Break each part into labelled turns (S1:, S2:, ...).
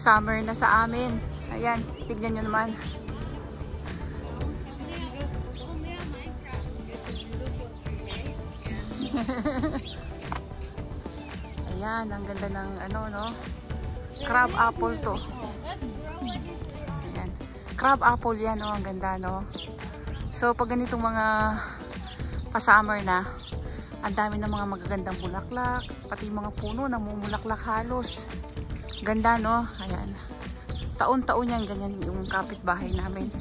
S1: Summer na sa amin. Ayan, tignan nyo naman. Ayan, ang ganda ng ano, no? Crab apple to. Ayan. Crab apple yan, no? Ang ganda, no? So, pag ganitong mga pa-summer na, ang dami ng mga magagandang bulaklak, pati mga puno namumulaklak halos. Ganda, no? Ayan. Taon-taon yan, ganyan yung kapitbahay namin.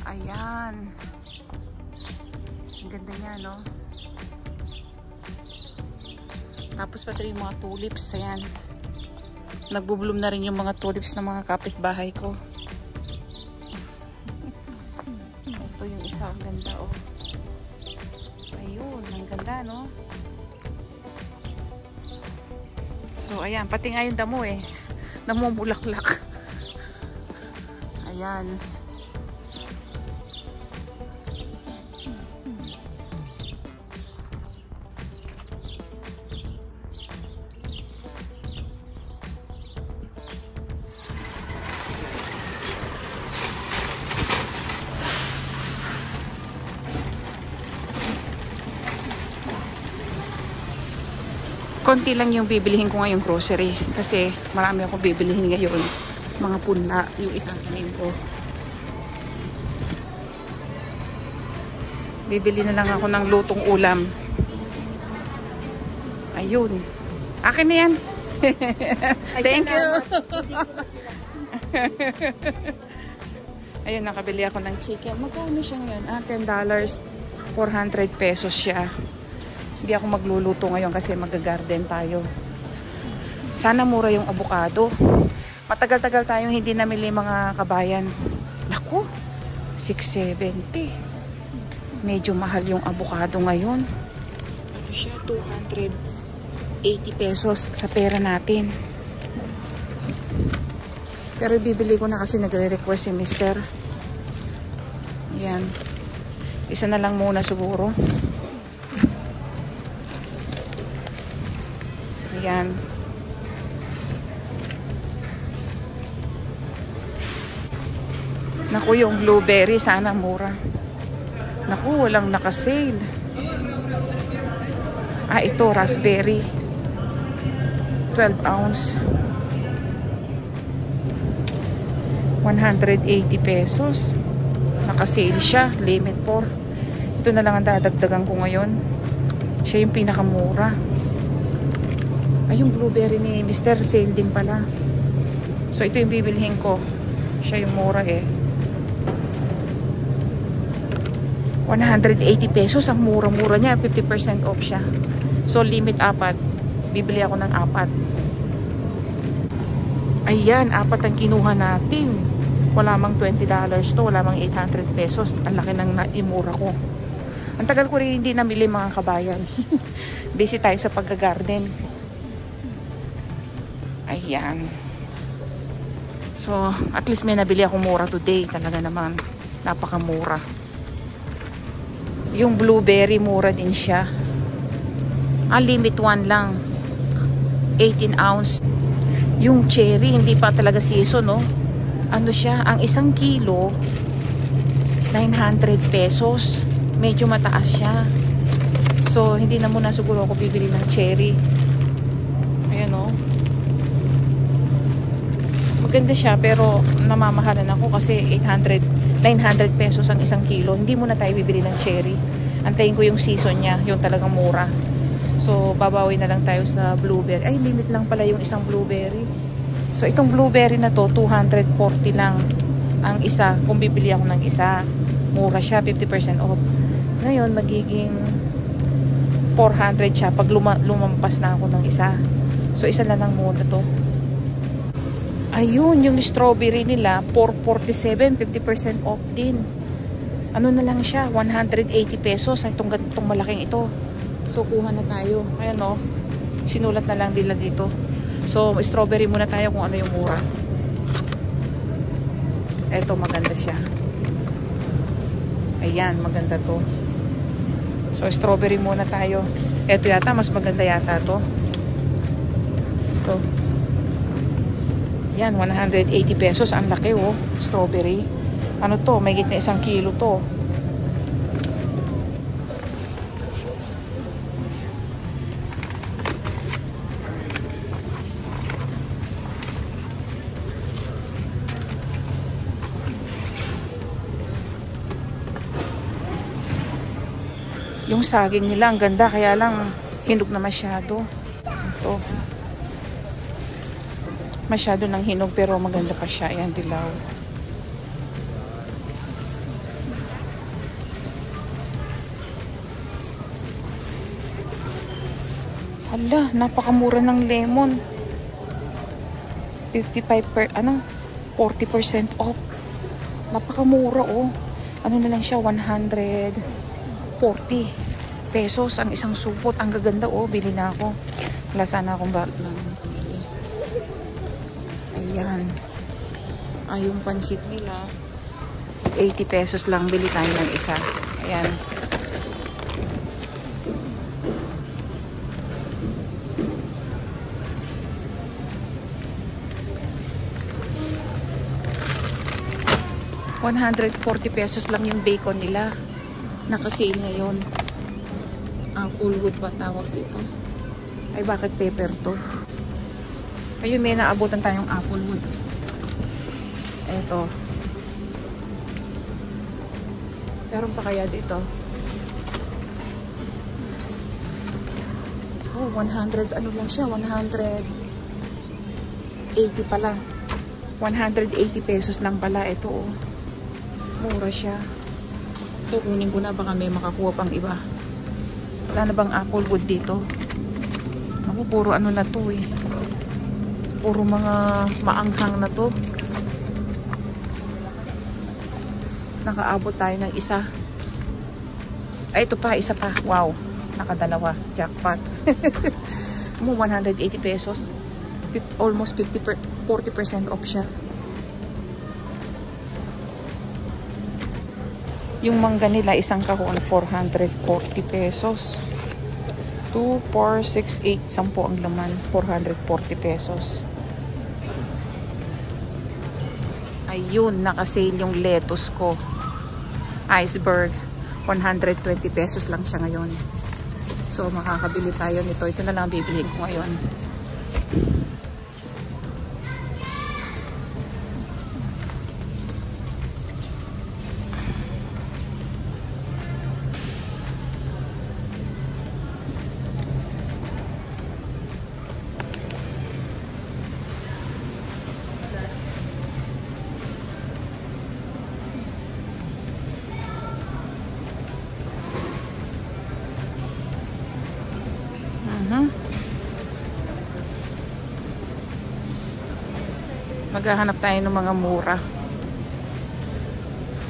S1: Ayan. Ang ganda niya, no? Tapos pati yung mga tulips, ayan. Nagbubloom na rin yung mga tulips ng mga kapitbahay ko. Ito yung isa, ang ganda, oh. Ayun, ang ganda, no? So, ayan, pati nga yung damo eh. Namumulaklak. Ayan. Konti lang yung bibilihin ko ngayong grocery kasi marami akong bibilihin ngayon. Mga punla yung itatanim ko. Bibili na lang ako ng lutong ulam. Ayun. Akin na yan. Thank you. Ayun, nakabili ako ng chicken. Magkano siya ngayon? $10. 400 pesos siya. Hindi ako magluluto ngayon kasi mag-garden tayo. Sana mura yung avocado. Matagal-tagal tayong hindi namili mga kabayan. Naku, $6.70. Medyo mahal yung avocado ngayon. Ano siya? 280 pesos sa pera natin. Pero bibili ko na kasi nagre-request si Mister. Yan. Isa na lang muna siguro. Ayan. Naku, yung blueberry sana mura. Naku, walang nakasale. Ito, raspberry. 12 ounce. 180 pesos. Nakasale siya. Limit 4. Ito na lang ang dadagdagan ko ngayon. Siya yung pinakamura. Ay, yung blueberry ni Mr. Sale din pala. So, ito yung bibilhin ko. Siya yung mura eh. 180 pesos. Ang mura-mura niya. 50% off siya. So, limit 4. Bibili ako ng 4. Ayan, 4 ang kinuha natin. Wala mang $20 to. Wala mang 800 pesos. Ang laki ng naimura ko. Ang tagal ko rin hindi namili mga kabayan. Busy tayo sa pagka-garden. Ayan. So, at least may nabili akong mura today. Talaga naman, napakamura. Yung blueberry, mura din siya. Limit 1 lang. 18 ounce. Yung cherry, hindi pa talaga season, no? Ano siya? Ang 1 kilo, 900 pesos. Medyo mataas siya. So, hindi na muna siguro ako bibili ng cherry. Ayan, no? Maganda siya pero namamahalan ako kasi 900 pesos ang 1 kilo. Hindi muna tayo bibili ng cherry. Antayin ko yung season niya, yung talagang mura. So, babawi na lang tayo sa blueberry. Ay, limit lang pala yung 1 blueberry. So, itong blueberry na to, 240 lang ang isa. Kung bibili ako ng isa, mura siya, 50% off. Ngayon, magiging 400 siya pag lumampas na ako ng isa. So, isa na lang muna to. Ayun, yung strawberry nila, 447, 50% off din. Ano na lang siya, 180 pesos. Itong malaking ito. So, kuha na tayo. Ayan, o. Sinulat na lang nila dito. So, strawberry muna tayo kung ano yung mura. Eto, maganda siya. Ayan, maganda to. So, strawberry muna tayo. Eto yata, mas maganda yata to. Ito. Yan, 180 pesos. Ang laki oh. Strawberry. Ano to? May gitna 1 kilo to. Yung saging nila, ang ganda. Kaya lang, hinog na masyado. Ito. Masyado ng hinog, pero maganda pa siya. Ayan, dilaw. Hala, napakamura ng lemon. 40% off. Napakamura, oh. Ano na lang siya, 140 pesos ang isang supot. Ang gaganda, oh. Bili na ako. Wala sana akong bili. Ayan. Ay, yung pansit nila 80 pesos lang. Bili tayo ng isa. Ayan. ₱140 pesos lang yung bacon nila. Naka-sale ngayon. Applewood ba tawag dito? Ay, bakit pepper to? Ayun, may naabutan tayong applewood. Eto. Meron pa kaya dito? Oh, 100, ano lang siya? 180 pala. 180 pesos lang pala. Ito, oh. Mura siya. Ito, kunin ko na. Baka may makakuha pang iba. Wala na bang applewood dito? Ako, puro ano na to eh. Puro mga maanghang na to. Nakaabot tayo ng isa. Ay, ito pa. Isa pa. Wow. Nakadalawa. Jackpot. 180 pesos. Almost 40% off siya. Yung mangga nila, isang kahon, 440 pesos. 2, 4, 6, 8, 10 ang laman. 440 pesos. Ayun, nakasale yung lettuce ko. Iceberg. 120 pesos lang siya ngayon. So, makakabili tayo nito. Ito na lang bibilihin ko ngayon. Maghahanap tayo ng mga mura.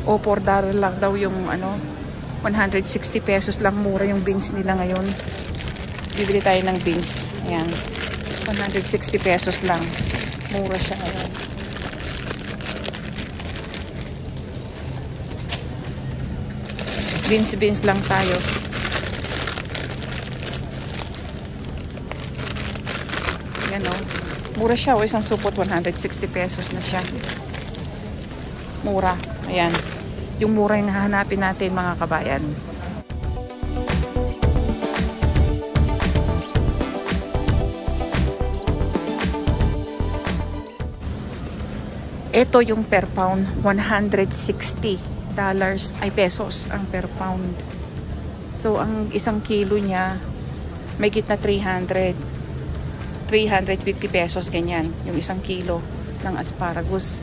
S1: O $4 lang daw yung ano, 160 pesos lang mura yung beans nila ngayon. Bibili tayo ng beans. Ayan. 160 pesos lang. Mura siya ngayon. Beans lang tayo. Yan o. Mura siya o, isang supot 160 pesos na siya. Mura. Ayan. Yung mura yung hahanapin natin mga kabayan. Ito yung per pound, $160 ay pesos ang per pound. So ang isang kilo niya may gitna 350 pesos, ganyan yung isang kilo ng asparagus.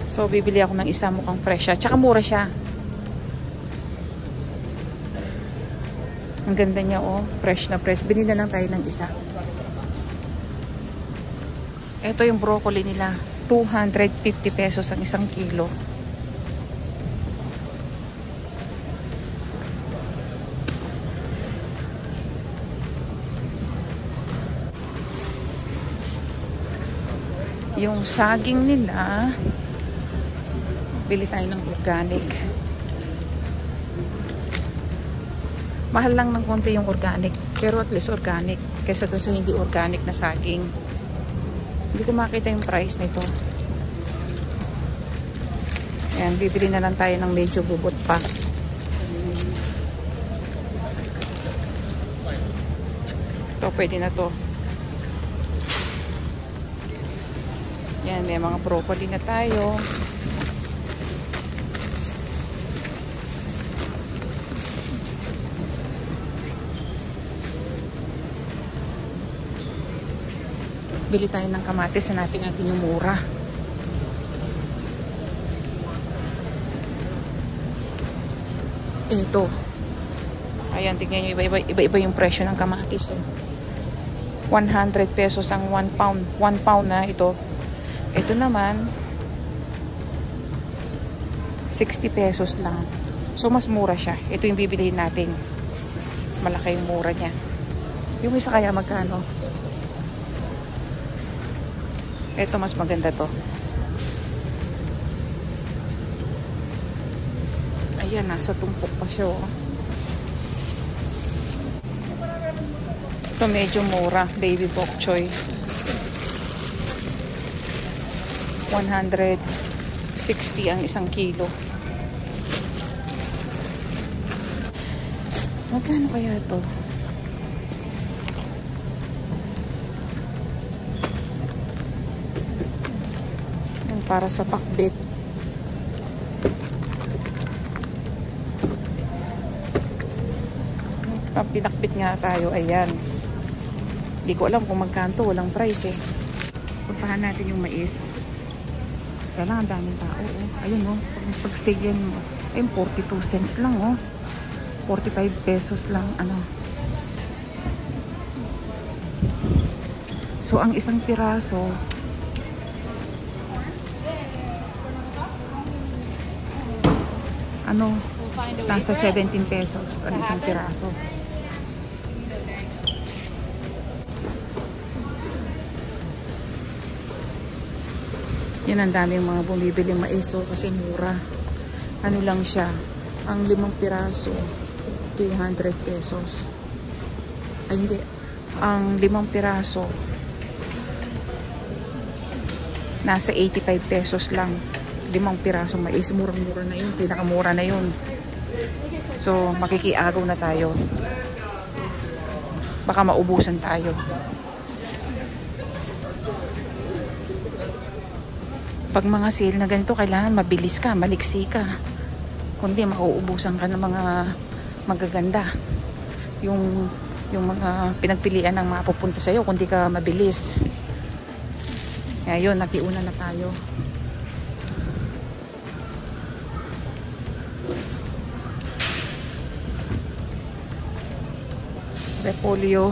S1: So bibili ako ng isa, mukhang fresh siya, tsaka mura siya. Ang ganda niya, oh, fresh na fresh. Binili na lang tayo ng isa. Ito yung broccoli nila, 250 pesos ang isang kilo. Yung saging nila, bili tayo ng organic. Mahal lang ng konti yung organic, pero at least organic kaysa doon sa hindi organic na saging. Hindi ko makita yung price nito. Ayan, bibili na lang tayo ng medyo bubot pa. Ito, pwede na to. Yan, may mga broccoli na tayo. Bili tayo ng kamatis, hanapin natin yung mura. Ito. Ayan, tignan nyo, iba-iba yung presyo ng kamatis. 100 pesos ang 1 pound. 1 pound na ito. Ito naman, 60 pesos lang. So, mas mura siya. Ito yung bibilihin natin. Malaki yung mura niya. Yung isa kaya magkano? Ito mas maganda to. Ayan, nasa tumpok pa siya, oh. Ito medyo mura, baby bok choy. 160 ang isang kilo. Magkano kaya to? Para sa pakbit. Pinakbit nga tayo. Ayan. Hindi ko alam kung magkanto. Walang price eh. Puntahan natin yung mais. Kaya lang ang daming tao. Oh. Ayun oh. Pag-sale yan mo. Ayun, 42 cents lang oh. 45 pesos lang. Ano. So, ang isang piraso nasa 17 pesos ang isang piraso. Yan, ang daming mga bumibili mais kasi mura. Ano lang siya, ang 5 piraso 200 pesos. Ay hindi, ang 5 piraso nasa 85 pesos lang. 5 piraso mais, murang-mura na yun, pinakamura na yun. So, makikiagaw na tayo. Baka maubusan tayo. Pag mga sale na ganito, kailangan mabilis ka, maliksi ka. Kundi mauubusan ka ng mga magaganda. Yung mga pinagpilian ng mapupunta sa'yo, kundi ka mabilis. Kaya yun, nakiuna na tayo. Repolyo,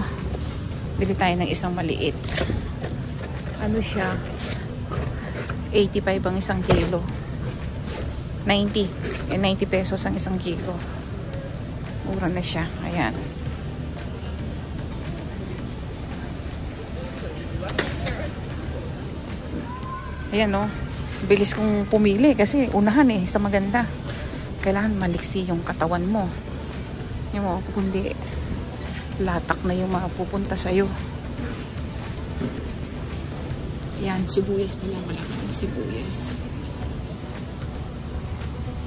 S1: bili tayo ng isang maliit. Ano siya? 85 ang isang kilo. 90 pesos ang isang kilo. Mura na siya. Ayan. Ayan oh. Bilis kong pumili kasi unahan eh sa maganda. Kailangan maliksi yung katawan mo. Yung mo, kundi latak na yung mga pupunta sa'yo. Yan, sibuyas pala. Wala kang sibuyas.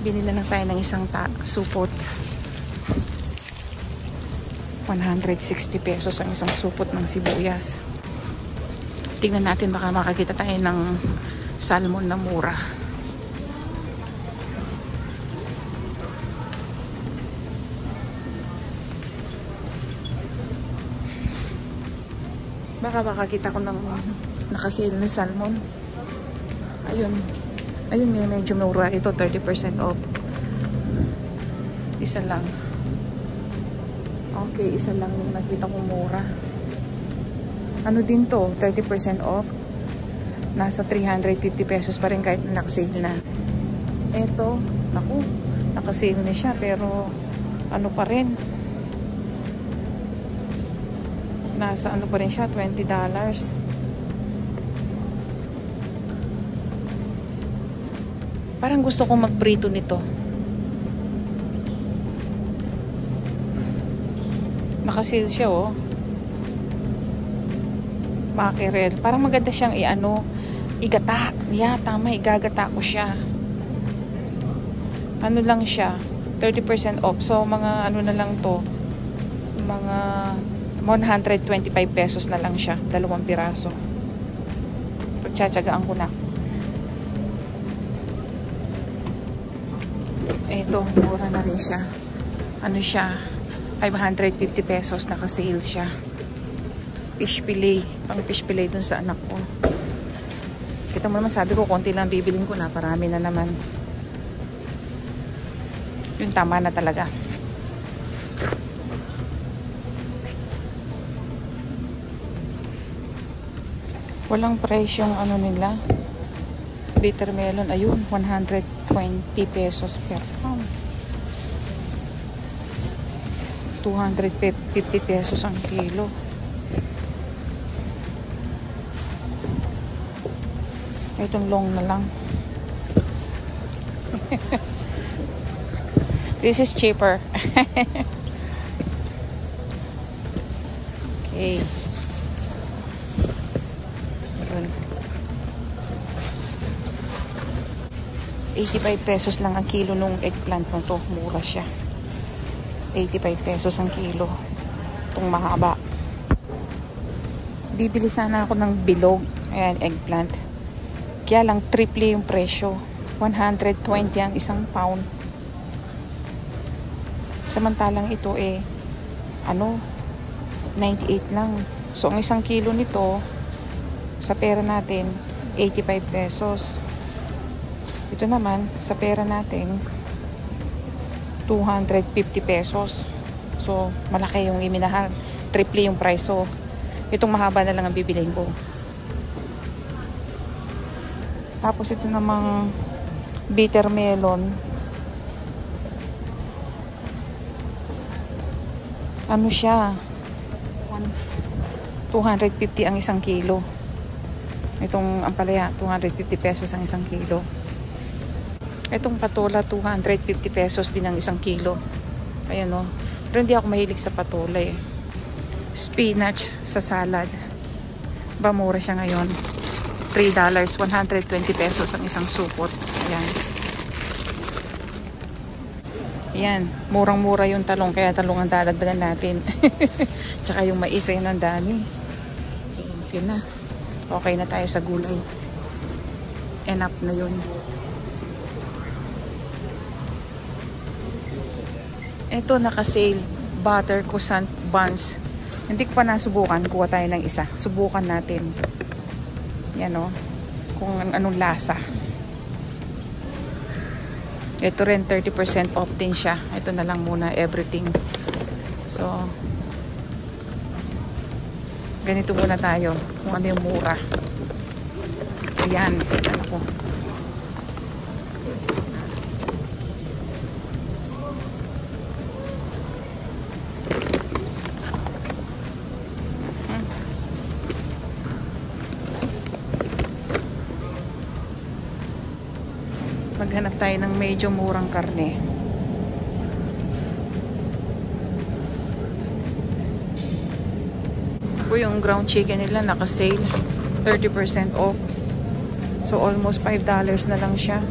S1: Binila lang tayo ng isang supot. 160 pesos ang isang supot ng sibuyas. Tingnan natin, baka makakita tayo ng salmon na mura. Baka makakita ko ng nakasale na salmon. Ayun. Ayun, medyo mura. Ito, 30% off. Isa lang. Okay, isa lang yung nakita kong mura. Ano din to? 30% off. Nasa 350 pesos pa rin kahit nakasale na. Ito, naku, nakasale na siya pero ano pa rin. Nasa ano pa rin siya, $20. Parang gusto kong magprito nito. Nakasale siya oh. Mackerel. Parang maganda siyang igata. Yeah, tama, igagata ko siya. Ano lang siya, 30% off. So, mga ano na lang to, mga 125 pesos na lang siya. 2 piraso. Pagtsatsagaan ko na. Ito, mura na rin siya. Ano siya, 550 pesos, naka-sale siya. Fish fillet, pang fish fillet dun sa anak ko. Kita mo naman, sabi ko, konti lang bibilin ko na, parami na naman. Yung tama na talaga. Walang presyo yung ano nila. Bitter melon, ayun, 120 pesos per pound. 250 pesos ang kilo. Itong long na lang. This is cheaper. Okay. Yun. 85 pesos lang ang kilo nung eggplant na to. Mura siya. 85 pesos ang kilo. Itong mahaba. Bibili sana ako ng bilog. Ayan, eggplant. Kaya lang triple yung presyo. 120 ang isang pound. Samantalang ito 98 lang. So ang isang kilo nito sa pera natin 85 pesos. Ito naman sa pera natin 250 pesos. So malaki yung iminahal. Triple yung price. So itong mahaba na lang ang bibilhin ko. Tapos ito namang bitter melon. Ano siya? 250 ang isang kilo. Itong ampalaya, 250 pesos ang isang kilo. Itong patola, 250 pesos din ang isang kilo. Ayan o. Pero hindi ako mahilig sa patola eh. Spinach sa salad. Ba, mura siya ngayon. $3, 120 pesos ang isang supot. Ayan. Ayan. Murang-mura yung talong. Kaya talong ang dadagdagan natin. Tsaka yung mais ay ang dami. So, yun na. Okay na tayo sa gulay. Enough na yun. Ito naka-sale. Butter croissant buns. Hindi ko pa nasubukan. Kuha tayo ng isa. Subukan natin. Yan o. Kung anong lasa. Ito rin 30% off din siya. Ito na lang muna everything. So ganito muna tayo. Kung ano yung mura. Ayan. Ano ko. Maghanap tayo ng medyo murang karne. Ito yung ground chicken nila naka-sale. 30% off. So almost $5 na lang siya.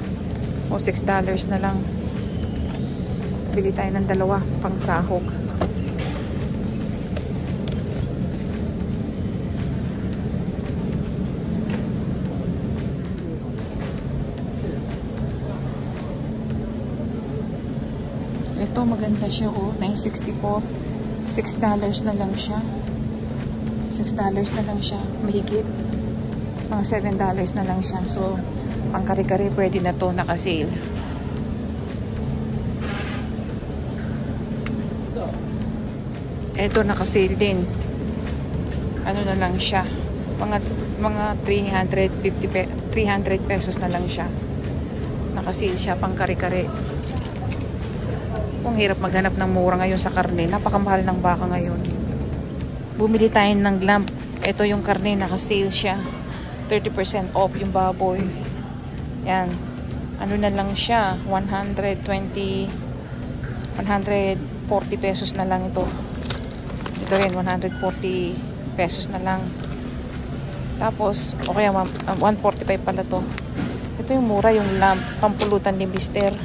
S1: O $6 na lang. Bili tayo ng dalawa pang sahog. Ito maganda siya oh, 964. $6 na lang siya. $6 na lang siya. Mahigit. Mga $7 na lang siya. So, ang kare-kare pwede na to naka-sale. Ito naka-sale din. Ano na lang siya. Mga 300 pesos na lang siya. Naka-sale siya pang kare-kare. Kung hirap maghanap ng mura ngayon sa karne, napakamahal ng baka ngayon. Bumili tayo ng lamb. Ito yung karne, naka-sale siya. 30% off yung baboy. Yan. Ano na lang siya? 140 pesos na lang ito. Ito rin, 140 pesos na lang. Tapos, o kaya 145 pala to. Ito yung mura, yung lamp, pampulutan ni Mister.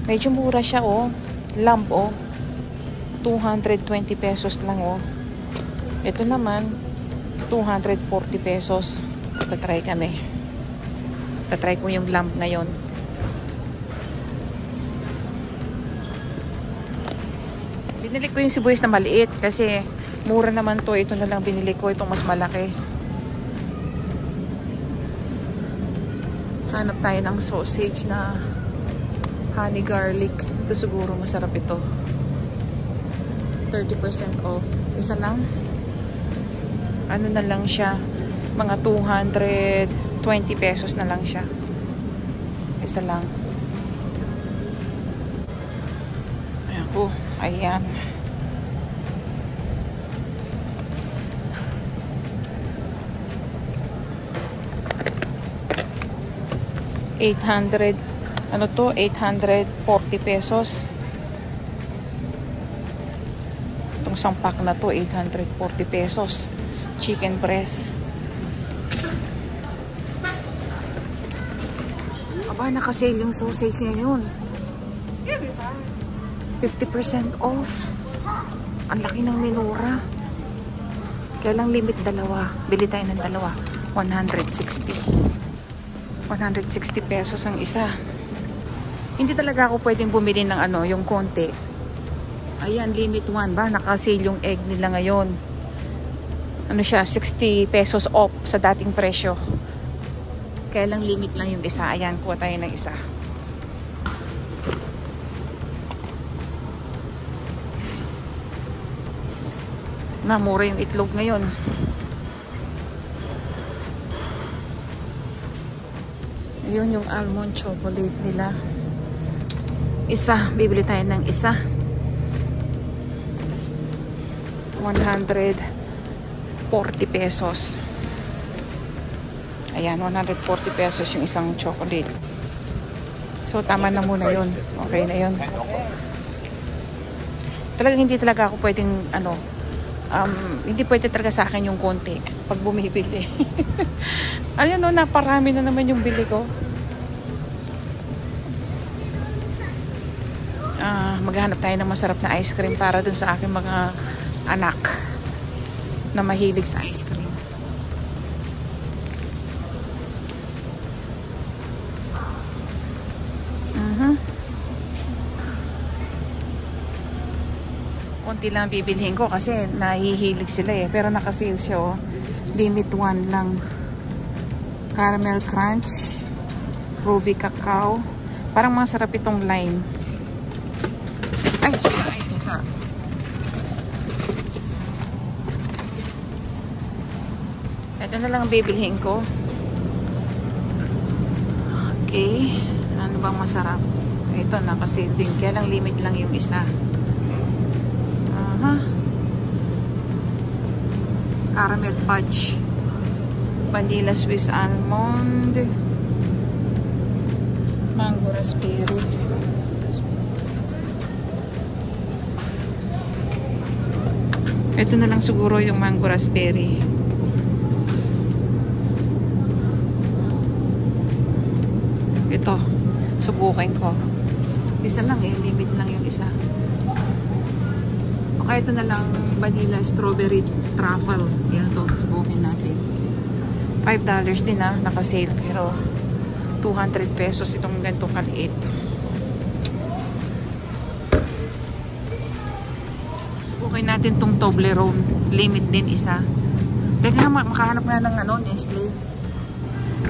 S1: Medyo mura siya, oh. Lamp, oh. 220 pesos lang, oh. Ito naman, 240 pesos. Tatry kami. Tatry ko yung lamp ngayon. Binili ko yung sibuyas na maliit kasi mura naman to. Ito na lang binili ko. Itong mas malaki. Hanap tayo ng sausage na honey garlic. Ito siguro masarap ito. 30% off. Isa lang. Ano na lang siya? Mga 220 pesos na lang siya. Isa lang. Ayan ko. Ayan. $800. Ano to? 840 pesos. Itong sampak na to, 840 pesos. Chicken breast. Aba, nakasale yung sausage ngayon. 50% off. Ang laki ng minura. Kaya lang limit dalawa. Bili tayo ng dalawa. 160 pesos ang isa. Hindi talaga ako pwedeng bumili ng ano, yung konti. Ayan, limit 1 ba? Nakasale yung egg nila ngayon. Ano siya, 60 pesos off sa dating presyo. Kaya lang limit lang yung isa. Ayan, kuha tayo ng isa. Mura yung itlog ngayon. Yun yung almond chocolate nila. Isa, bibili tayo ng isa. 140 pesos. Ayan, 140 pesos yung isang chocolate. So, tama na muna yun. Okay na yun. Talagang hindi talaga ako pwedeng, ano, hindi pwede talaga sa akin yung konti pag bumibili. Ayun, no, naparami na naman yung bili ko. Maghanap tayo ng masarap na ice cream para dun sa aking mga anak na mahilig sa ice cream. Konti lang bibilhin ko kasi nahihilig sila eh. Pero nakasale siya, oh. Limit 1 lang. Caramel crunch, ruby cacao. Parang masarap itong lime. Ay, ito ha. Ito na lang bibilhin ko. Okay. Ano bang masarap? Ito, nakasale din. Kaya lang limit lang yung isa. Caramel fudge, vanilla Swiss almond, mango raspberry. Ito na lang siguro yung mango raspberry. Ito, subukin ko. Isa lang eh, limit lang yung isa. Okay, ito na lang vanilla strawberry truffle. Yan to, subukin natin. $5 din ha, nakasale. Pero 200 pesos itong ganitong kaliit. Subukin natin itong Toblerone. Limit din isa. Teka nga, makahanap nga ng ano, Nestle.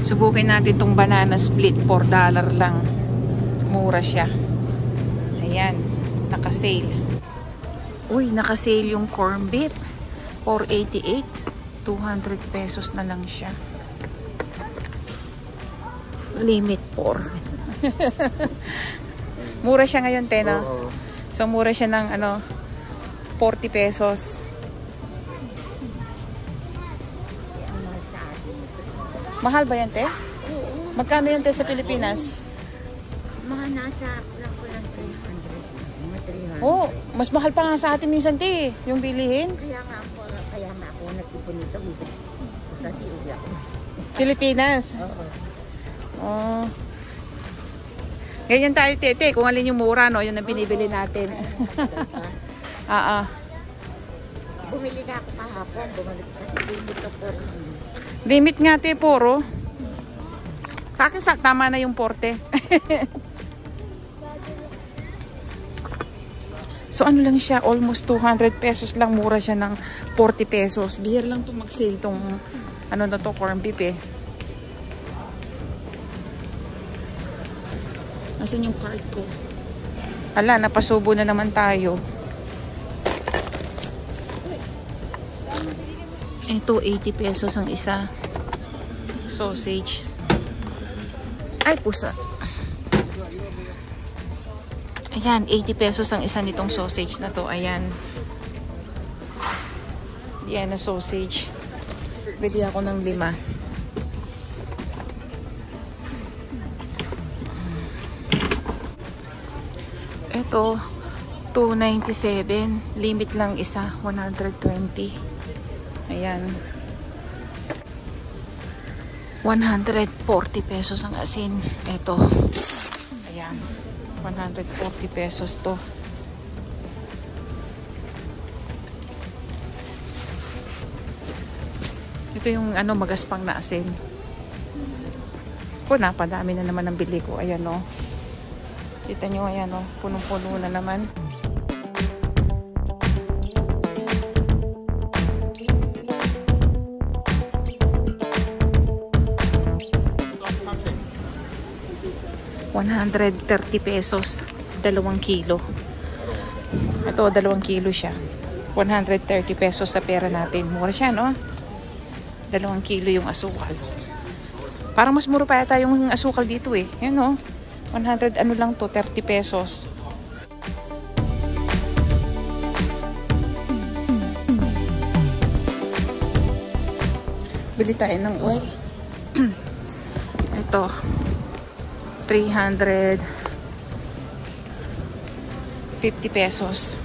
S1: Subukin natin itong banana split. $4 lang. Mura siya. Ayan, nakasale. Uy, nakasale yung corn beef. $4.88. 200 pesos na lang siya. Limit 4. Mura siya ngayon, Tena. So, mura siya ng ano, 40 pesos. Mahal ba yan, Te? Magkano yan, Te, sa Pilipinas?
S2: Mga nasa lang ko lang 300.
S1: Oh, mas mahal pa nga sa atin minsan, Te, yung bilihin.
S2: Kaya nga ako nag-ipon nito. Kasi uwi ako.
S1: Pilipinas.
S2: Oo.
S1: Oh. Ganyan tayo, tete. Kung alin yung mura, no? Yun ang binibili natin.
S2: Bumili na ako kahapon. Bumalik kasi limit ka po.
S1: Limit nga, te, puro. Sa akin, tama na yung porte. So, ano lang siya? Almost 200 pesos lang. Mura siya ng 40 pesos. Bihir lang itong mag-sale itong, ano na to, corn beef eh. Asan yung card ko? Ala, napasubo na naman tayo. Ito, 80 pesos ang isa. Sausage. Ay, pusa. Ayan, 80 pesos ang isa nitong sausage na to. Ayan. Yan na sausage. Bili ako ng 5. Ito, 297. Limit lang isa, 120. Ayan. 140 pesos ang asin. Ito. Ayan. 140 pesos to. Ito yung ano, magaspang na asin. Ko, napadami na naman ang bili ko. Ayan o. Kita nyo, ayan o. Punong-puno na naman. $130 pesos, 2 kilo. Ito, 2 kilo siya. 130 pesos sa pera natin. Mura siya, no? 2 kilo yung asukal. Parang mas mura pa yata yung asukal dito eh. Yan, no? 100, ano lang to, 30 pesos. Bili tayo ng oil. Ito. 350 pesos.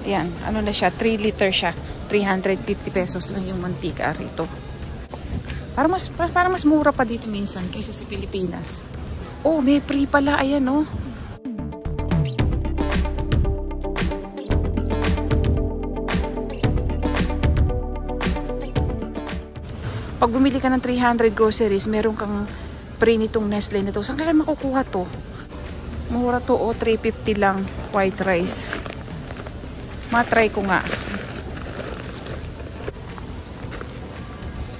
S1: Ayan, ano na siya, 3 liter siya. 350 pesos lang yung mantika rito. Para mas mura pa dito minsan kaysa sa Pilipinas. Oh, may free pala. Ayan, oh. Pag bumili ka ng 300 groceries, meron kang free nitong Nestle na to. Saan kaya makukuha to? Mura to, oh, 350 lang. White rice. Matry ko nga.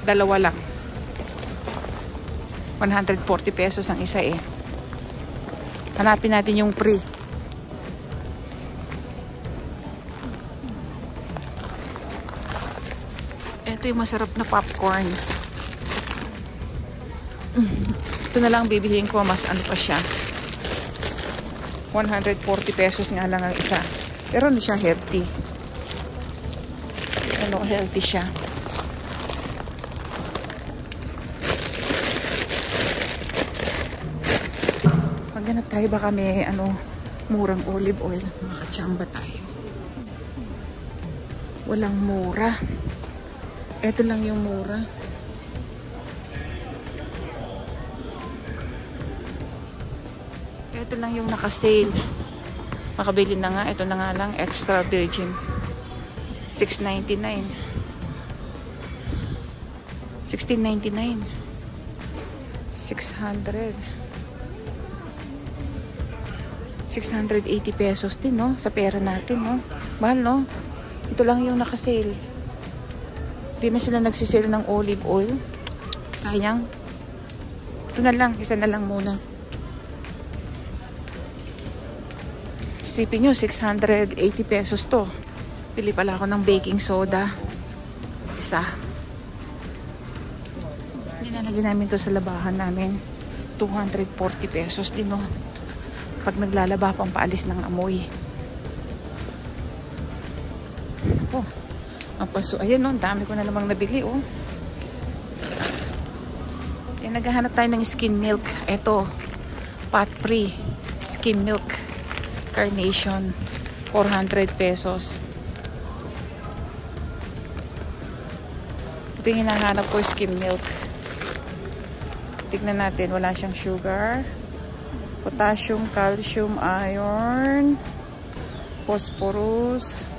S1: 2 lang. 140 pesos ang isa eh. Hanapin natin yung free. Ito yung masarap na popcorn. Ito na lang bibiliin ko, mas ano pa siya. 140 pesos nga lang ang isa. Pero ano siya, healthy. Ano, healthy siya. Maghanap tayo baka may ano, murang olive oil. Makachamba tayo. Walang mura. Ito lang yung mura. Ito lang yung naka-sale. Makabili na nga. Ito na nga lang. Extra virgin. $6.99. $16.99. 600. 680 pesos din, no? Sa pera natin, no? Mahal, no? Ito lang yung naka-sale. Hindi na sila nagsisale ng olive oil. Sayang. Ito na lang. Isa na lang muna. Isipin nyo, 680 pesos to. Pili pala ako ng baking soda. Isa. Nilalagyan namin to sa labahan namin. 240 pesos din, no? Pag naglalaba, pampaalis ng amoy. Oh, ayun, no? Dami ko na namang nabili, oh. Yan, naghahanap tayo ng skim milk. Ito, pot free skim milk. Carnation, 400 pesos. Ito Ito yung hinahanap ko, skim milk. Tignan natin, wala siyang sugar. Potassium, calcium, iron, phosphorus,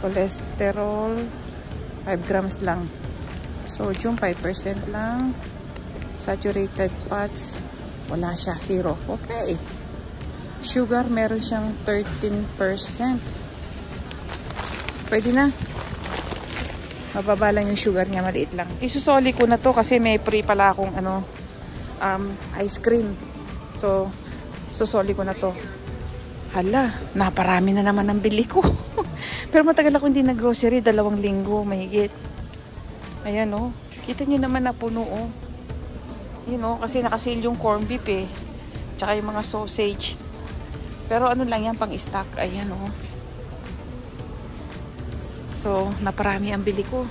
S1: cholesterol, 5 grams lang. Sodium, 5% lang. Saturated fats, wala siya, 0. Okay. Sugar, meron siyang 13%. Pwede na. Mababa lang yung sugar niya, maliit lang. Isusoli ko na to kasi may free pala akong ice cream. So, susoli ko na to. Hala, naparami na naman ang bili ko. Pero matagal ako hindi nag-grocery, 2 linggo, mahigit. Ayan, oh. Kita nyo naman na puno, oh. Yun, oh, kasi nakasil yung corn beef, eh. Tsaka yung mga sausage. Pero ano lang yan, pang-stock. Ayan, oh. So, naparami ang bili ko.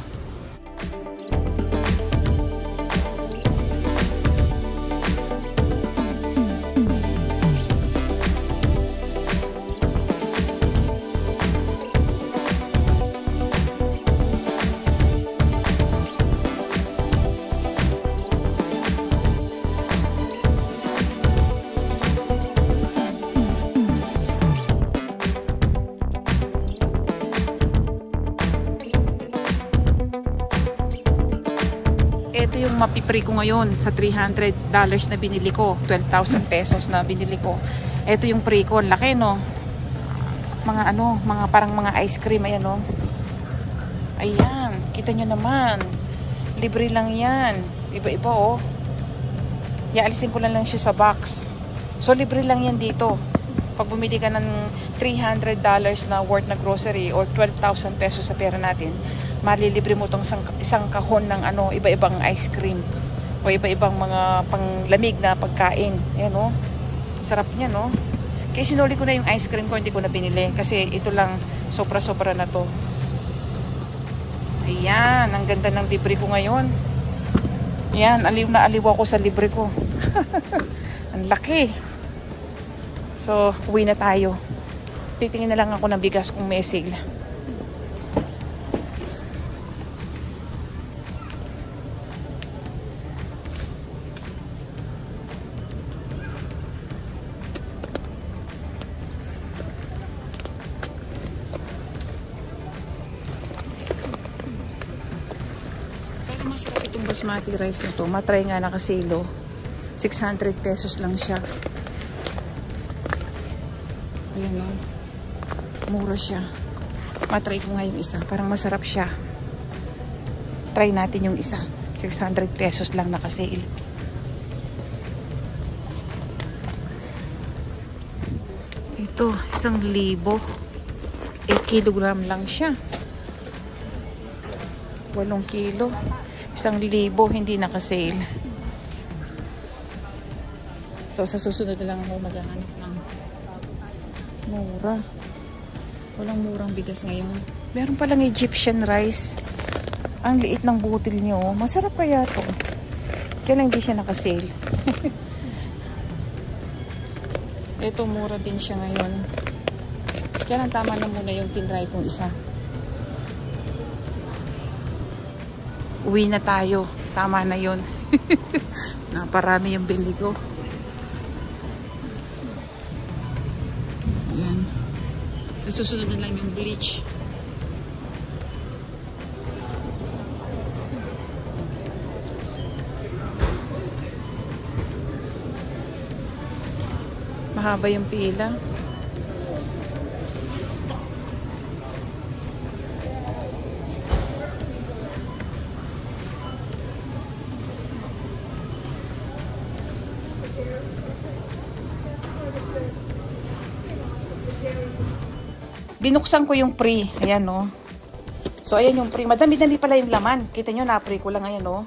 S1: Ito yung mapipre ko ngayon sa $300 na binili ko. 12,000 pesos na binili ko. Ito yung pre ko. Laki, no? Mga ano, parang mga ice cream. Ayan, no? Ayan. Kita nyo naman. Libre lang yan. Iba-iba, oh. Ialisin ko lang siya sa box. So, libre lang yan dito. Pag bumili ka ng $300 na worth na grocery or 12,000 pesos sa pera natin, malilibre mo tong isang kahon ng iba-ibang ice cream o iba-ibang mga panglamig na pagkain. Ayan, oh. Sarap niya, no? Kaya sinuli ko na yung ice cream ko, hindi ko na binili kasi ito lang, sobra-sobra na to. Ayan, ang ganda ng libre ko ngayon. Ayan, aliw na aliw ako sa libre ko. Ang laki. So, uwi na tayo. Titingin na lang ako ng bigas kung may sale. Pero masarap itong basmati rice na to. Matry nga nakasilo. 600 pesos lang siya. Ayan, o. Mura siya. Matry ko nga yung isa. Parang masarap siya. Try natin yung isa. 600 pesos lang nakasale. Ito, 1,000. 8 kilogram lang siya. 8 kilo. 1,000, hindi nakasale. So, sa susunod na lang ako maghahanap ng mura. Walang murang bigas ngayon. Meron palang Egyptian rice. Ang liit ng butil niyo. Masarap kaya to. Kaya lang hindi siya nakasale. Ito, mura din siya ngayon. Kaya lang tama na muna yung tinry kong isa. Uwi na tayo. Tama na yun. Naparami yung bili ko. Ayan. Sa susunod na lang yung bleach. Mahaba yung pila. Binuksan ko yung pre. Ayan, no. So, ayan yung pre. Madami-dami pala yung laman. Kita nyo, na-pre ko lang. Ayan, no.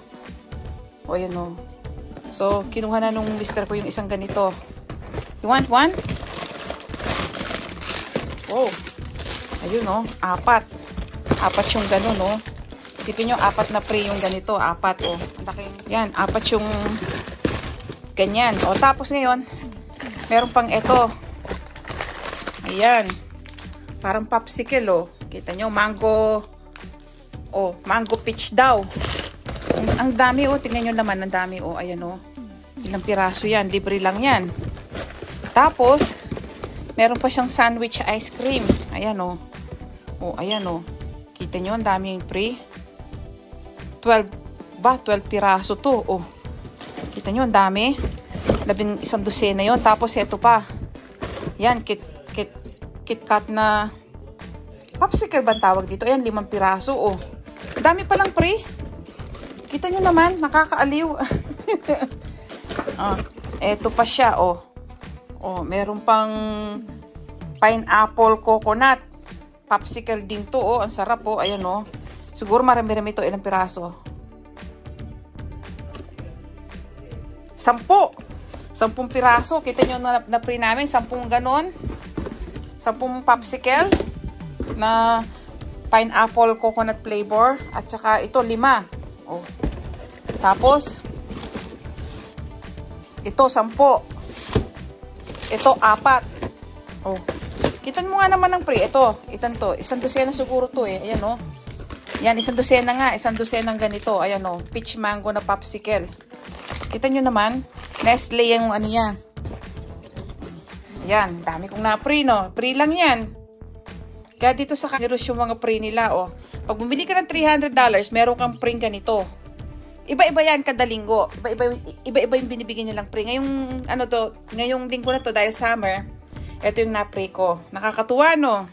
S1: O, ayan, no. So, kinuha na nung mister ko yung isang ganito. You want one? Oh. Ayun, no. 4. 4 yung gano'n, no. Isipin nyo, 4 na pre yung ganito. 4, oh. Yan, 4 yung ganyan. O, tapos ngayon, meron pang ito. Ayan. Parang popsicle, oh. Kita nyo, mango. Oh, mango peach daw. Ang dami oh, tingnan nyo naman, ang dami oh, ayan oh. Ilang piraso yan, libre lang yan. Tapos, meron pa siyang sandwich ice cream. Ayan oh. Oh, ayan oh. Kita nyo, ang daming pre. 12 piraso to. Oh. Kita nyo, ang dami. 11 dosena yon. Tapos, ito pa. Yan, KitKat na popsicle ba tawag dito? Ayan, 5 piraso. Oh. Dami palang pre. Kita nyo naman, nakakaaliw. Eto pa siya, oh. Oh, meron pang pineapple coconut. Popsicle din to, oh. Ang sarap, oh. Ayan, oh. Siguro marami-rami to. Ilang piraso? 10 piraso. Kita nyo na pre namin. 10 ganon. 10 popsicle na pineapple coconut flavor. At saka ito, 5. Oh. Tapos, ito, 10. Ito, 4. Oh. Kita mo nga naman ng pre. Ito, to. 1 dosena siguro to eh. Ayan, oh. Yan, 1 dosena nga. 1 dosena ganito. Ayan, oh. Peach mango na popsicle. Kita nyo naman. Nestle yung ano niya. Yan, dami kong na-pre, no? Pre lang yan. Kaya dito sa Kaniros yung mga pre nila, oh. Pag bumili ka ng $300, meron kang pre ganito. Iba-iba yan kada linggo. Iba-iba yung binibigyan nilang pre. Ngayong, ngayong linggo na to, dahil summer, ito yung na-pre ko. Nakakatuwa, no?